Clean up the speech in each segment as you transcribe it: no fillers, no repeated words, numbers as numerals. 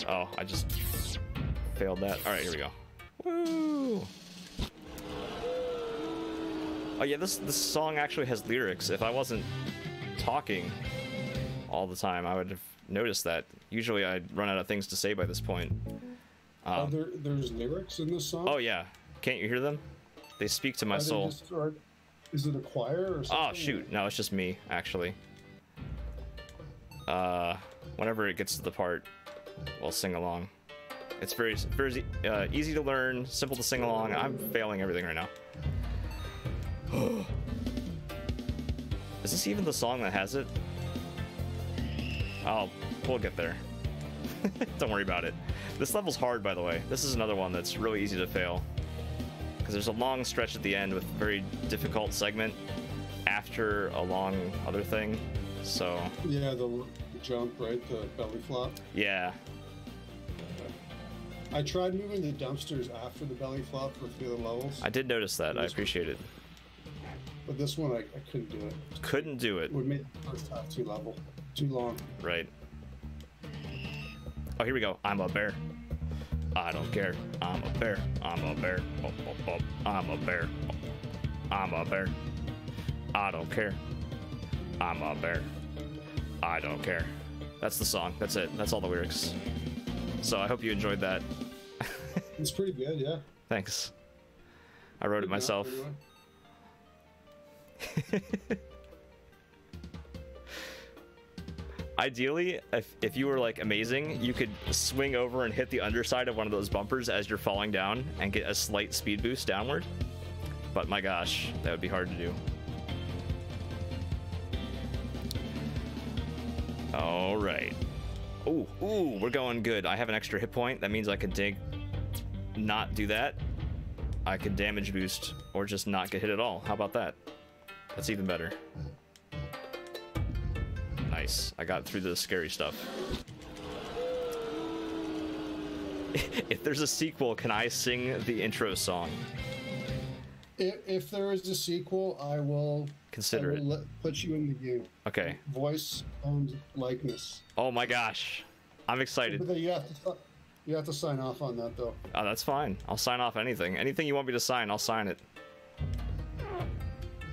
Oh, I just failed that. All right, here we go. Woo! Oh yeah, this song actually has lyrics. If I wasn't talking all the time, I would have noticed that. Usually I'd run out of things to say by this point. There's lyrics in this song? Oh yeah. Can't you hear them? They speak to my soul. Is it a choir or something? Oh shoot, no, it's just me, actually. Whenever it gets to the part, we'll sing along. It's very easy to learn, simple to sing along. I'm failing everything right now. Is this even the song that has it? Oh, we'll get there. Don't worry about it. This level's hard, by the way. This is another one that's really easy to fail. Because there's a long stretch at the end with a very difficult segment after a long other thing. So... Yeah, the jump, right? The belly flop. Yeah. I tried moving the dumpsters after the belly flop for a few of the levels. I did notice that. I appreciate it. But this one, I couldn't do it. Couldn't do it. It would make the first half too long. Right. Oh, here we go. I'm a bear. I don't care. I'm a bear. I'm a bear. Oh, oh, oh. I'm a bear. I'm a bear. I don't care. I'm a bear. I don't care. That's the song. That's it. That's all the lyrics. So I hope you enjoyed that. It's pretty good, yeah. Thanks. I wrote it myself. Ideally, if you were like amazing, you could swing over and hit the underside of one of those bumpers as you're falling down and get a slight speed boost downward. But my gosh, that would be hard to do. All right. Ooh, we're going good. I have an extra hit point. That means I could not do that. I could damage boost or just not get hit at all. How about that? That's even better. Nice. I got through the scary stuff. If there's a sequel, can I sing the intro song? If there is a sequel, I will consider it. Put you in the game. Okay. Voice and likeness. Oh my gosh, I'm excited. But you have to sign off on that though. Oh, that's fine. I'll sign off anything. Anything you want me to sign, I'll sign it.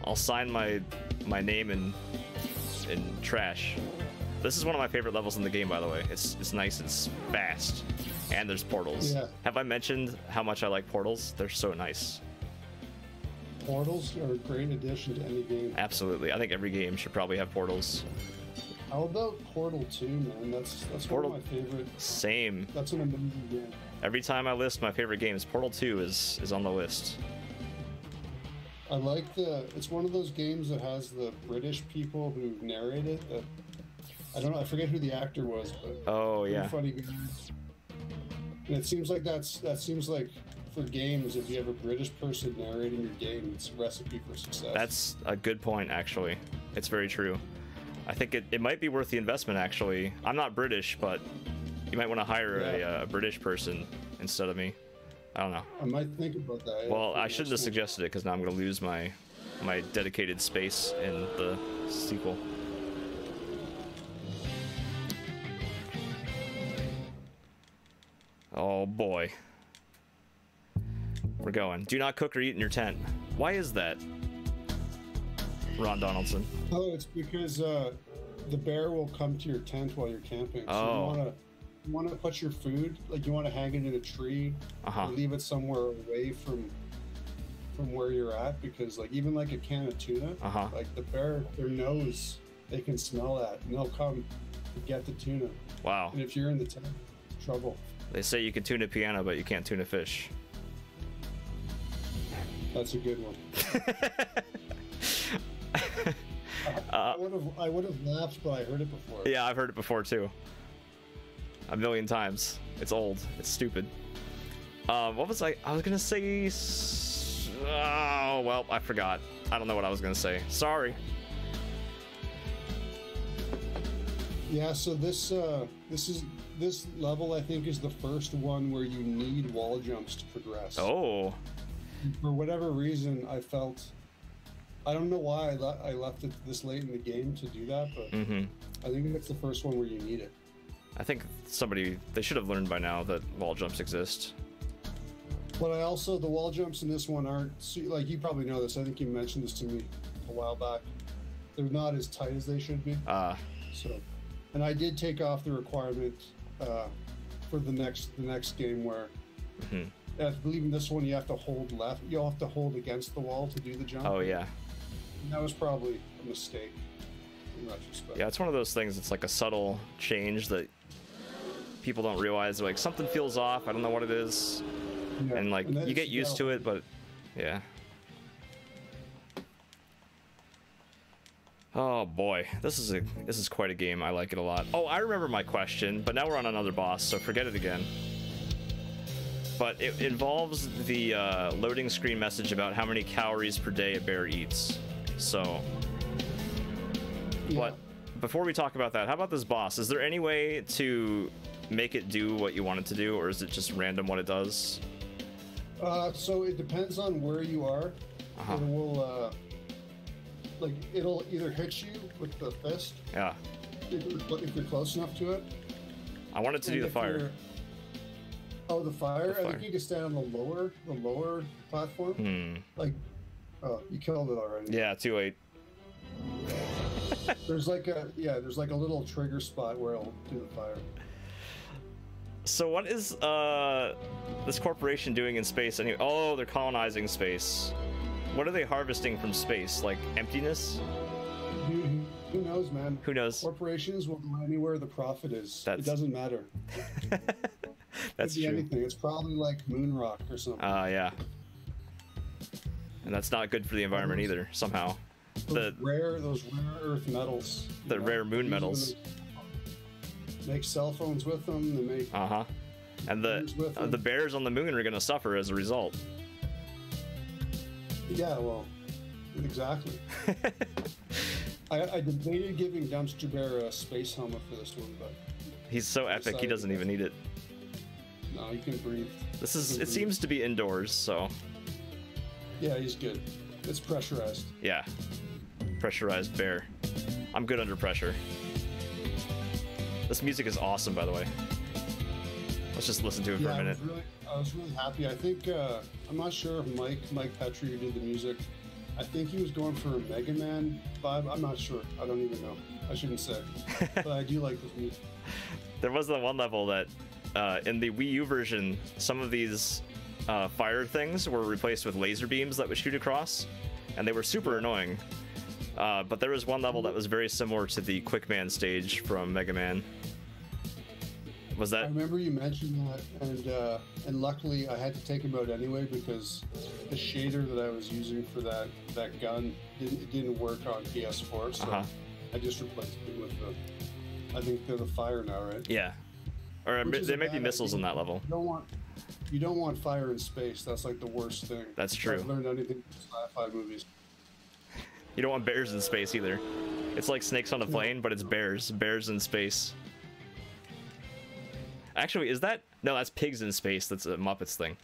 I'll sign my name in trash. This is one of my favorite levels in the game, by the way. It's nice, it's fast, and there's portals. Yeah. Have I mentioned how much I like portals? They're so nice. Portals are a great addition to any game. Absolutely. I think every game should probably have portals. How about Portal 2, man? That's Portal, one of my favorite. Same. That's an amazing game. Every time I list my favorite games, Portal 2 is on the list. I like it's one of those games that has the British people who narrate it. I don't know, I forget who the actor was, but oh yeah, funny guy. And it seems like that seems like for games, if you have a British person narrating your game, it's a recipe for success. That's a good point, actually. It's very true. I think it might be worth the investment, actually. I'm not British, but you might want to hire a British person instead of me. I don't know. I might think about that. Well, I shouldn't have suggested it because now I'm going to lose my dedicated space in the sequel. Oh boy. We're going. Do not cook or eat in your tent. Why is that, Ron Donaldson? Oh, it's because the bear will come to your tent while you're camping. So you want to put your food, like you want to hang it in a tree, or leave it somewhere away from where you're at, because like even like a can of tuna, like the bear, their nose, they can smell that and they'll come to get the tuna. Wow. And if you're in the tent, it's trouble. They say you can tune a piano, but you can't tune a fish. That's a good one. I would have laughed, but I heard it before. Yeah, I've heard it before too. A million times. It's old. It's stupid. What was I was gonna say? Oh well, I forgot. I don't know what I was gonna say. Sorry. Yeah. So this level, I think, is the first one where you need wall jumps to progress. Oh. For whatever reason, I don't know why I left it this late in the game to do that, but I think it's the first one where you need it. I think they should have learned by now that wall jumps exist. But the wall jumps in this one aren't, like, you probably know this. I think you mentioned this to me a while back. They're not as tight as they should be. So, and I did take off the requirement for the next game where, I believe in this one you have to hold left. You'll have to hold against the wall to do the jump. Oh yeah. And that was probably a mistake in retrospect. Yeah, it's one of those things. It's like a subtle change that people don't realize. Like, something feels off. I don't know what it is. Yeah. And like, you get used to it, but yeah. Oh boy, this is quite a game. I like it a lot. Oh, I remember my question, but now we're on another boss, so forget it again. But it involves the loading screen message about how many calories per day a bear eats. So, but before we talk about that, how about this boss? Is there any way to make it do what you want it to do, or is it just random what it does? So it depends on where you are. It will, like, it'll either hit you with the fist. Yeah. If you're close enough to it. I want it to do the fire. Oh, the fire? I think you can stand on the lower platform. Like, oh, you killed it already. Yeah, too late. There's like a little trigger spot where it'll do the fire. So what is this corporation doing in space anyway? Oh, they're colonizing space. What are they harvesting from space? Like emptiness? Who knows, man? Who knows? Corporations will go anywhere the profit is. It doesn't matter. That's true. Anything. It's probably like moon rock or something. Yeah. And that's not good for the environment either, somehow. Those rare earth metals. The rare moon metals. Make cell phones with them. They make and the bears on the moon are gonna suffer as a result. Yeah, well, exactly. I debated giving Dumpster Bear a space helmet for this one, but he's so epic he doesn't even need it. No, he can breathe. It seems to be indoors, so yeah, he's good. It's pressurized. Yeah, pressurized bear. I'm good under pressure. This music is awesome, by the way. Let's just listen to it for a minute. I was really happy. I think I'm not sure if Mike Petrie, who did the music, I think he was going for a Mega Man vibe. I'm not sure. I don't even know. I shouldn't say. But I do like this music. There was the one level that in the Wii U version, some of these fire things were replaced with laser beams that would shoot across, and they were super annoying. But there was one level that was very similar to the Quick Man stage from Mega Man. Was that? I remember you mentioned that, and luckily I had to take him out anyway because the shader that I was using for that gun didn't work on PS4, so I just replaced it with I think they're the fire now, right? Yeah, or there may be missiles in that level. You don't want fire in space. That's like the worst thing. That's true. I've learned anything from sci-fi movies. You don't want bears in space either. It's like snakes on a plane, but it's bears in space. Actually, is that... No, that's pigs in space. That's a Muppets thing.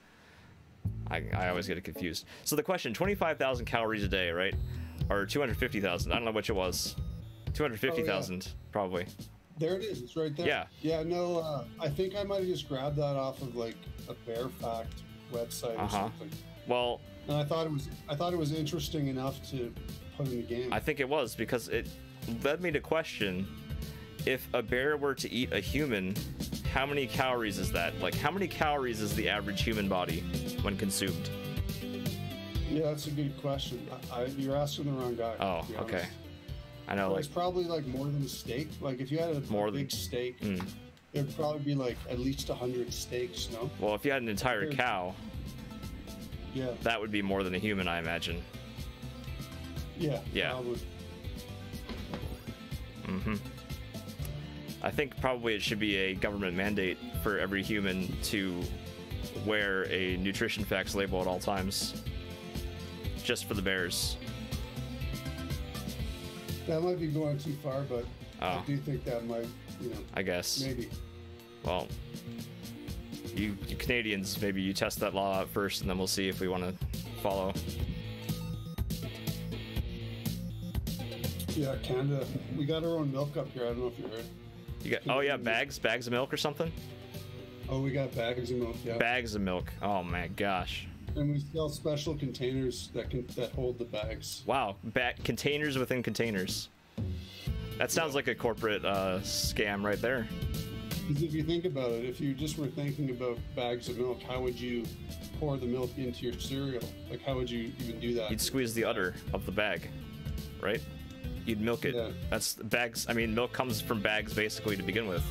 I always get it confused. So the question, 25,000 calories a day, right? Or 250,000. I don't know which it was. 250,000, probably. There it is. It's right there. Yeah. Yeah, no, I think I might have just grabbed that off of, like, a Bear Fact website or something. Well... And I thought it was interesting enough to put in the game. I think it was, because it led me to question... If a bear were to eat a human, how many calories is that? Like, how many calories is the average human body when consumed? Yeah, that's a good question. You're asking the wrong guy. Oh, okay. I know, it's probably like more than a steak. Like, if you had a big steak, it'd probably be like at least 100 steaks, no? Well, if you had an entire cow, that would be more than a human, I imagine. Yeah. Probably. I think probably it should be a government mandate for every human to wear a nutrition facts label at all times. Just for the bears. That might be going too far, but I do think that might, I guess. Maybe. Well, you Canadians, maybe you test that law out first, and then we'll see if we want to follow. Yeah, Canada. We got our own milk up here. I don't know if you heard. You got, oh yeah, bags of milk or something? Oh, we got bags of milk, yeah. Bags of milk. Oh my gosh. And we sell special containers that hold the bags. Wow, containers within containers. That sounds like a corporate scam right there. Because if you think about it, if you just were thinking about bags of milk, how would you pour the milk into your cereal? Like, how would you even do that? You'd squeeze the udder of the bag, right? You'd milk it. Yeah. That's bags. I mean, milk comes from bags basically to begin with.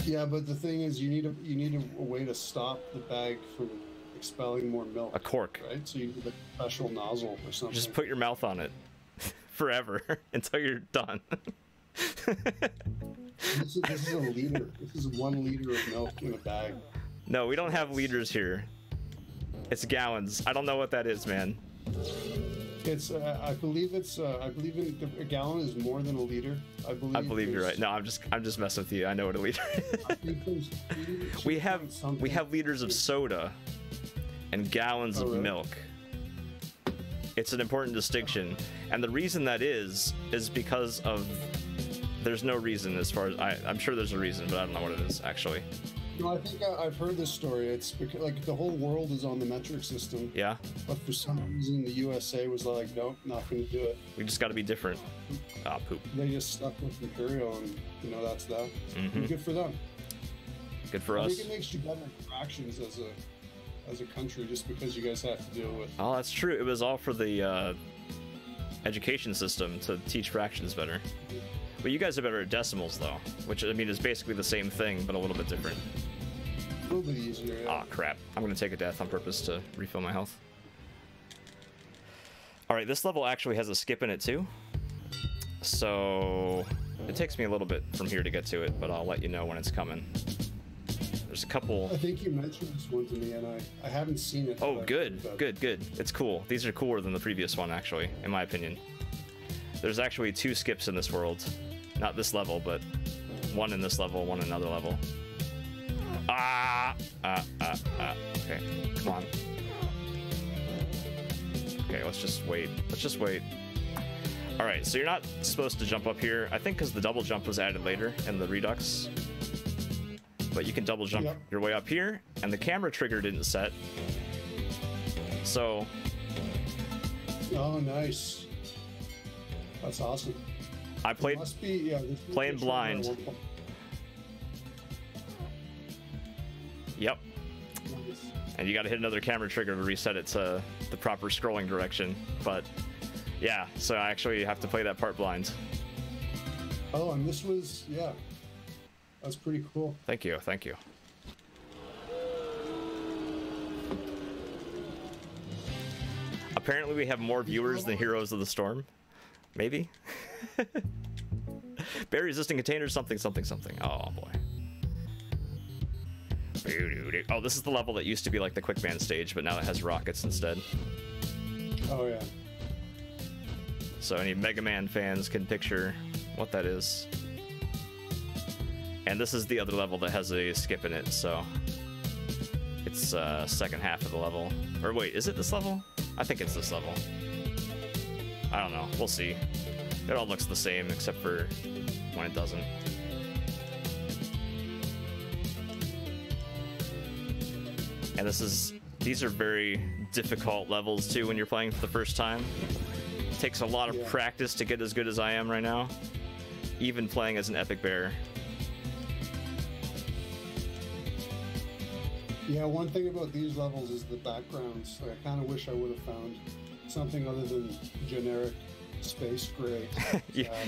Yeah, but the thing is, you need a way to stop the bag from expelling more milk. A cork, right? So you need a special nozzle or something. Just put your mouth on it forever until you're done. This is a liter. This is 1 liter of milk in a bag. No, we don't have liters here. It's gallons. I don't know what that is, man. It's I believe a gallon is more than a liter. I believe you're right. No, I'm just messing with you. I know what a liter is. we have liters of soda and gallons of milk. It's an important distinction, and the reason that is because of, there's no reason as far as I'm sure there's a reason, but I don't know what it is actually. No, I think I've heard this story. It's because, like, the whole world is on the metric system. Yeah. But for some reason, the USA was like, nope, not going to do it. We just got to be different. Ah, poop. They just stuck with Imperial, and that's that. Mm-hmm. Good for them. Good for us. I think it makes you better fractions as a country, just because you guys have to deal with. Oh, that's true. It was all for the education system to teach fractions better. But you guys are better at decimals, though, which, I mean, is basically the same thing, but a little bit different. A little bit easier, yeah. Oh, crap. I'm going to take a death on purpose to refill my health. Alright, this level actually has a skip in it, too. So it takes me a little bit from here to get to it, but I'll let you know when it's coming. There's a couple... I think you mentioned this one to me, and I haven't seen it. Oh, good. Good. It's cool. These are cooler than the previous one, actually, in my opinion. There's actually 2 skips in this world. Not this level, but one in this level, one in another level. Okay, come on. Okay, let's just wait. Alright, so you're not supposed to jump up here. I think because the double jump was added later in the Redux. But you can double jump your way up here, and the camera trigger didn't set. So... Oh, nice. That's awesome. I played playing blind. Yep. Nice. And you got to hit another camera trigger to reset it to the proper scrolling direction. But yeah, so I actually have to play that part blind. Oh, and this was, yeah. That's pretty cool. Thank you. Apparently we have more viewers than Heroes of the Storm. Maybe? Bear resistant containers, something. Oh boy. Oh, this is the level that used to be like the Quickman stage, but now it has rockets instead. Oh yeah. So any Mega Man fans can picture what that is. And this is the other level that has a skip in it, so it's second half of the level. Or wait, is it this level? I think it's this level. I don't know. We'll see. It all looks the same, except for when it doesn't. And these are very difficult levels, too, when you're playing for the first time. It takes a lot of practice to get as good as I am right now, even playing as an epic bear. Yeah, one thing about these levels is the backgrounds. Like, I kind of wish I would have found something other than generic space gray.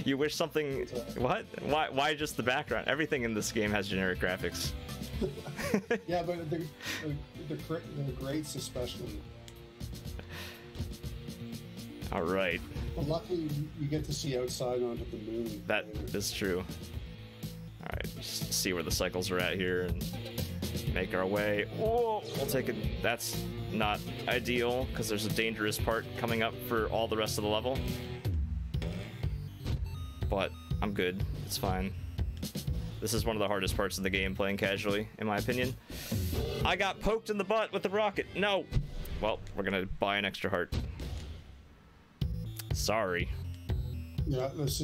You wish something... What? Why just the background? Everything in this game has generic graphics. Yeah, but the grates especially. All right. Well, luckily, you get to see outside onto the moon. That is true. All right, just see where the cycles are at here and make our way. Oh, we'll take it. That's not ideal because there's a dangerous part coming up for all the rest of the level. But I'm good. It's fine. This is one of the hardest parts of the game, playing casually, in my opinion. I got poked in the butt with the rocket. No. Well, we're gonna buy an extra heart. Sorry. Yeah, this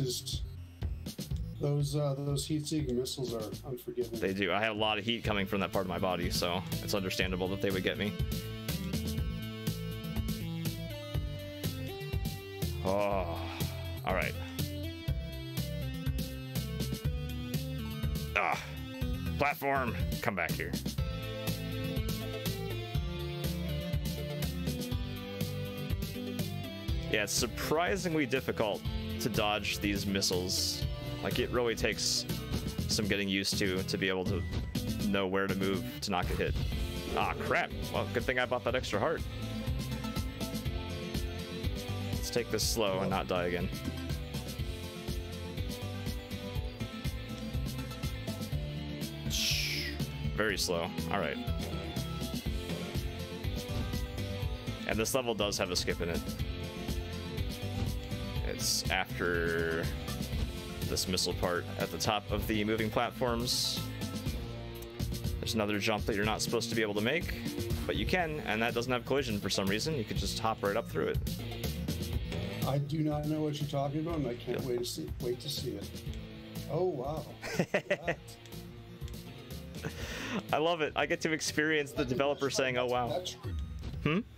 Those heat-seeking missiles are unforgiving. They do. I have a lot of heat coming from that part of my body, so it's understandable that they would get me. Oh, all right. Ah, platform, come back here. Yeah, it's surprisingly difficult to dodge these missiles. Like, it really takes some getting used to be able to know where to move to not get hit. Ah, crap. Well, good thing I bought that extra heart. Let's take this slow and not die again. Very slow. All right. And this level does have a skip in it. It's after this missile part at the top of the moving platforms. There's another jump that you're not supposed to be able to make, but you can, and that doesn't have collision for some reason. You could just hop right up through it. I do not know what you're talking about, and I can't wait to see it. Oh wow. I love it. I get to experience the developer saying, "Oh wow."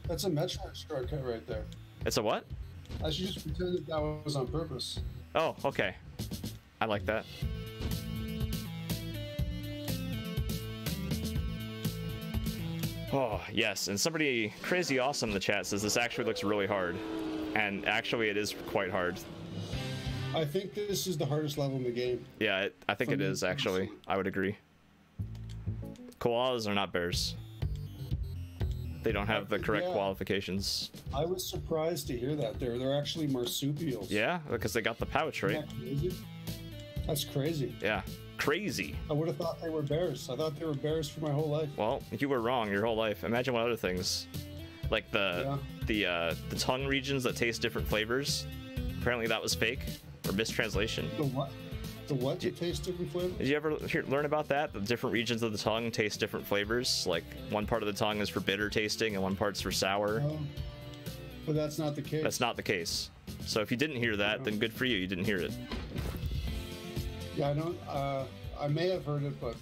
That's a Metroid shortcut right there. It's a what? I should just pretend that that was on purpose. Oh, okay. I like that. Oh, yes. And somebody crazy awesome in the chat says this actually looks really hard. And actually, it is quite hard. I think this is the hardest level in the game. Yeah, I think it is, actually. I would agree. Koalas are not bears. They don't have the correct qualifications. I was surprised to hear that. They're actually marsupials. Yeah, because they got the pouch, right? Isn't that crazy? That's crazy. Yeah, crazy. I would have thought they were bears. I thought they were bears for my whole life. Well, you were wrong your whole life. Imagine what other things, like the tongue regions that taste different flavors. Apparently, that was fake or mistranslation. The what? The what to taste different flavors? Did you ever learn about that? The different regions of the tongue taste different flavors. Like one part of the tongue is for bitter tasting and one part's for sour. But that's not the case. That's not the case. So if you didn't hear that, then good for you. You didn't hear it. Yeah, I don't. I may have heard it, but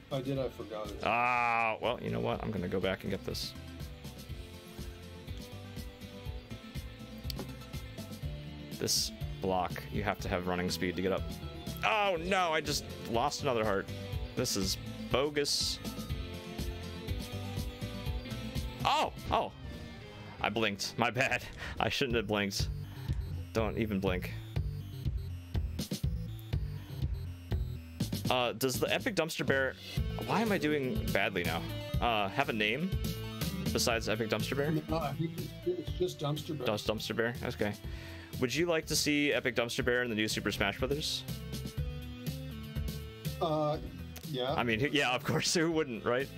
if I did, I forgot it. Ah, well, you know what? I'm gonna go back and get this. This block, you have to have running speed to get up. Oh no, I just lost another heart. This is bogus. Oh, I blinked. My bad. I shouldn't have blinked. Don't even blink. Does the Epic Dumpster Bear... Why am I doing badly now? Have a name besides Epic Dumpster Bear? No, I think it's just Dumpster Bear. Just Dumpster Bear? Okay. Would you like to see Epic Dumpster Bear in the new Super Smash Brothers? Yeah. I mean, yeah, of course, who wouldn't, right?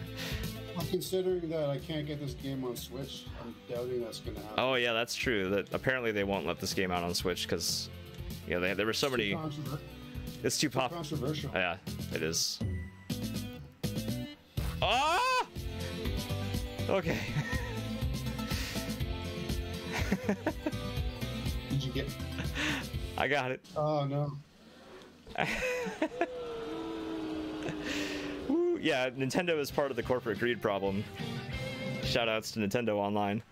Well, considering that I can't get this game on Switch, I'm doubting that's going to happen. Oh, yeah, that's true. That apparently they won't let this game out on Switch because, yeah, there were so many... It's too controversial. Yeah, it is. Ah! Okay. Did you get... I got it. Oh, no. Woo, yeah, Nintendo is part of the corporate greed problem. Shoutouts to Nintendo Online.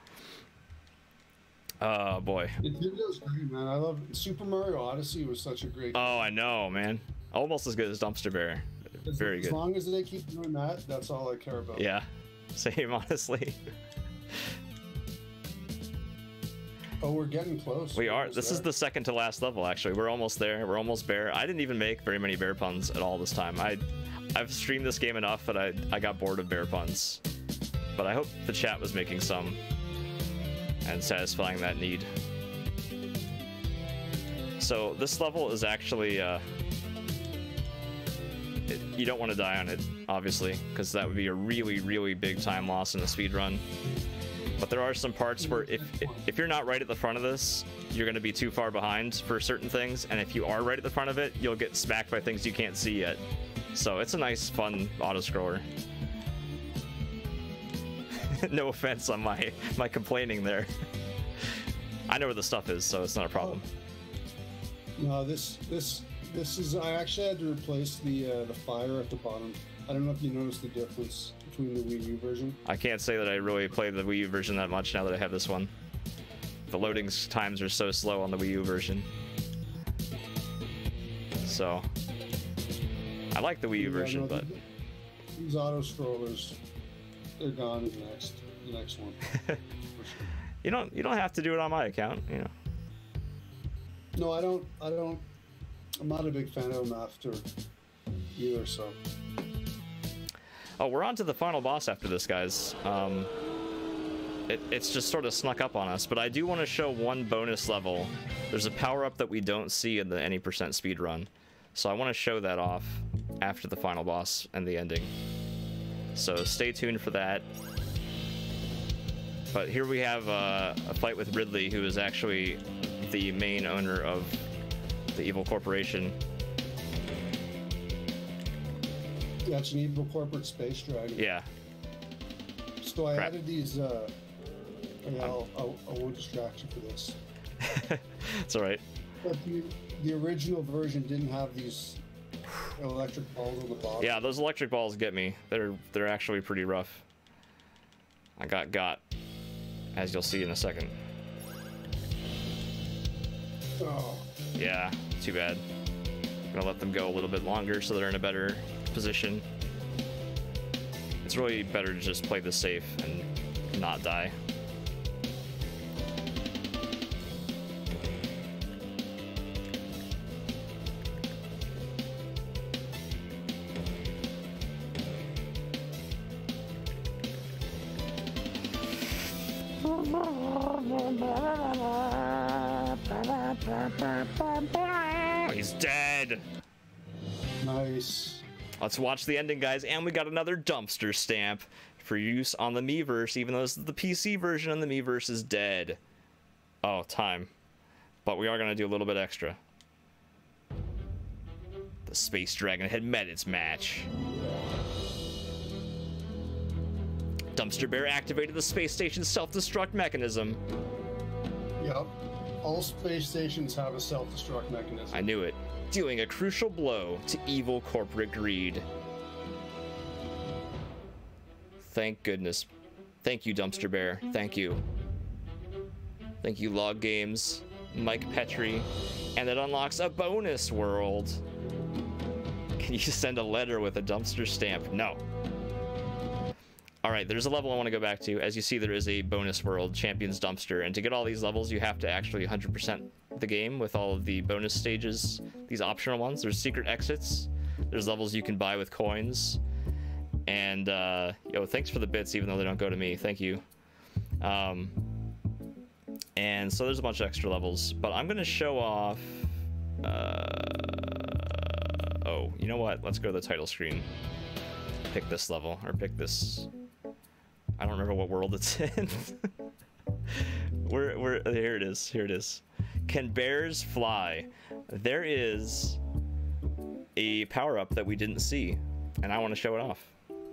Oh boy. Nintendo's great, man. I love Super Mario Odyssey was such a great game. Oh, I know, man. Almost as good as Dumpster Bear. Very good. As long as they keep doing that, that's all I care about. Yeah, same, honestly. Oh, we're getting close. We are. This is the second to last level, actually. We're almost there. We're almost bear. I didn't even make very many bear puns at all this time. I've streamed this game enough that I got bored of bear puns. But I hope the chat was making some and satisfying that need. So this level is actually... you don't want to die on it, obviously, because that would be a really, really big time loss in a speed run. But there are some parts where if you're not right at the front of this, you're going to be too far behind for certain things, and if you are right at the front of it, you'll get smacked by things you can't see yet. So it's a nice, fun auto-scroller. No offense on my complaining there. I know where the stuff is, so it's not a problem. No, this This is. I actually had to replace the fire at the bottom. I don't know if you noticed the difference between the Wii U version. I can't say that I really played the Wii U version that much now that I have this one. The loading times are so slow on the Wii U version. So, I like the Wii U version, but these auto scrollers, they're gone in the next one. For sure. You don't have to do it on my account, you know. No, I don't. I'm not a big fan of them after either. So. Oh, we're on to the final boss after this, guys. It's just sort of snuck up on us, but I do want to show one bonus level. There's a power-up that we don't see in the any percent speed run, so I want to show that off after the final boss and the ending. So stay tuned for that. But here we have a fight with Ridley, who is actually the main owner of the evil corporation. Yeah, it's an evil corporate space dragon. Yeah. So I added these. I won't distract you for this. It's all right. But the original version didn't have these electric balls on the bottom. Yeah, those electric balls get me. They're actually pretty rough. I got, as you'll see in a second. Oh. Yeah, too bad. I'm gonna let them go a little bit longer so they're in a better position. It's really better to just play this safe and not die. He's dead. Nice. Let's watch the ending, guys. And we got another dumpster stamp for use on the Miiverse, even though this is the PC version and the Miiverse is dead. Oh, time. But we are going to do a little bit extra. The Space Dragon had met its match. Dumpster Bear activated the space station's self-destruct mechanism. Yep. All space stations have a self-destruct mechanism. I knew it. Dealing a crucial blow to evil corporate greed. Thank goodness. Thank you, Dumpster Bear. Thank you. Thank you, Log Games, Mike Petrie. And it unlocks a bonus world. Can you send a letter with a dumpster stamp? No. Alright, there's a level I want to go back to. As you see, there is a bonus world, Champions Dumpster, and to get all these levels, you have to actually 100% the game with all of the bonus stages, these optional ones. There's secret exits, there's levels you can buy with coins, and, yo, thanks for the bits, even though they don't go to me. Thank you. And so there's a bunch of extra levels, but I'm going to show off... oh, you know what? Let's go to the title screen. Pick this level, or pick this... I don't remember what world it's in. Here it is. Here it is. Can bears fly? There is a power-up that we didn't see, and I want to show it off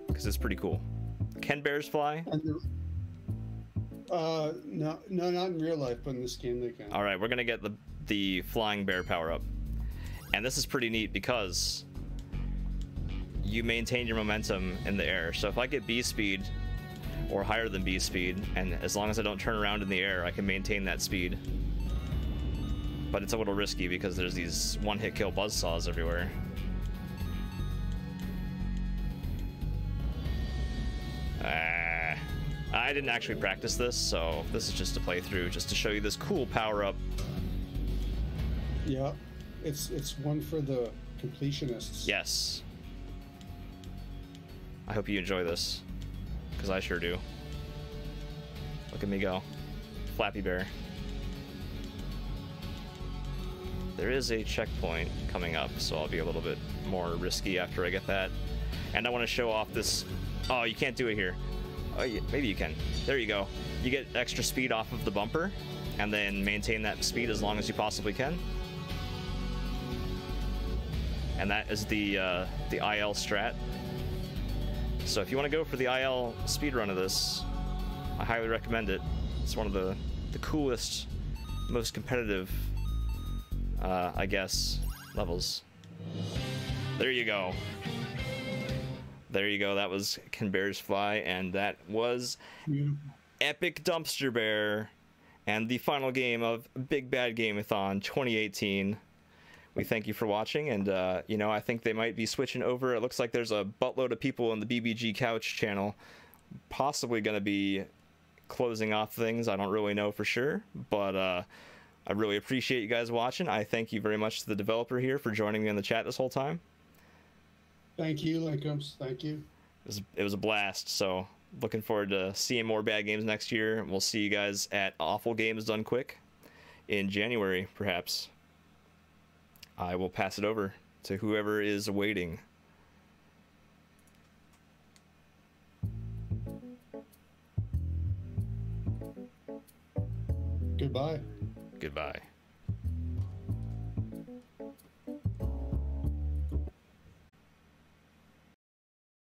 because it's pretty cool. Can bears fly? No, not in real life, but in this game they can. All right, we're gonna get the flying bear power-up, and this is pretty neat because you maintain your momentum in the air. So if I get B speed or higher than B speed, and as long as I don't turn around in the air, I can maintain that speed. But it's a little risky because there's these one-hit kill buzzsaws everywhere. I didn't actually practice this, so this is just a playthrough, just to show you this cool power-up. Yeah, it's one for the completionists. Yes. I hope you enjoy this, because I sure do. Look at me go. Flappy Bear. There is a checkpoint coming up, so I'll be a little bit more risky after I get that. And I want to show off this... Oh, you can't do it here. Oh, yeah, maybe you can. There you go. You get extra speed off of the bumper, and then maintain that speed as long as you possibly can. And that is the IL strat. So if you want to go for the IL speedrun of this, I highly recommend it. It's one of the coolest, most competitive, I guess, levels. There you go. There you go. That was Can Bears Fly, and that was Epic Dumpster Bear, and the final game of Big Bad Game-a-thon 2018. We thank you for watching, and you know, I think they might be switching over. It looks like there's a buttload of people in the BBG Couch channel possibly going to be closing off things. I don't really know for sure, but I really appreciate you guys watching. I thank you very much to the developer here for joining me in the chat this whole time. Thank you, Linkums. Thank you. It was a blast. So looking forward to seeing more bad games next year. We'll see you guys at Awful Games Done Quick in January, perhaps. I will pass it over to whoever is waiting. Goodbye. Goodbye.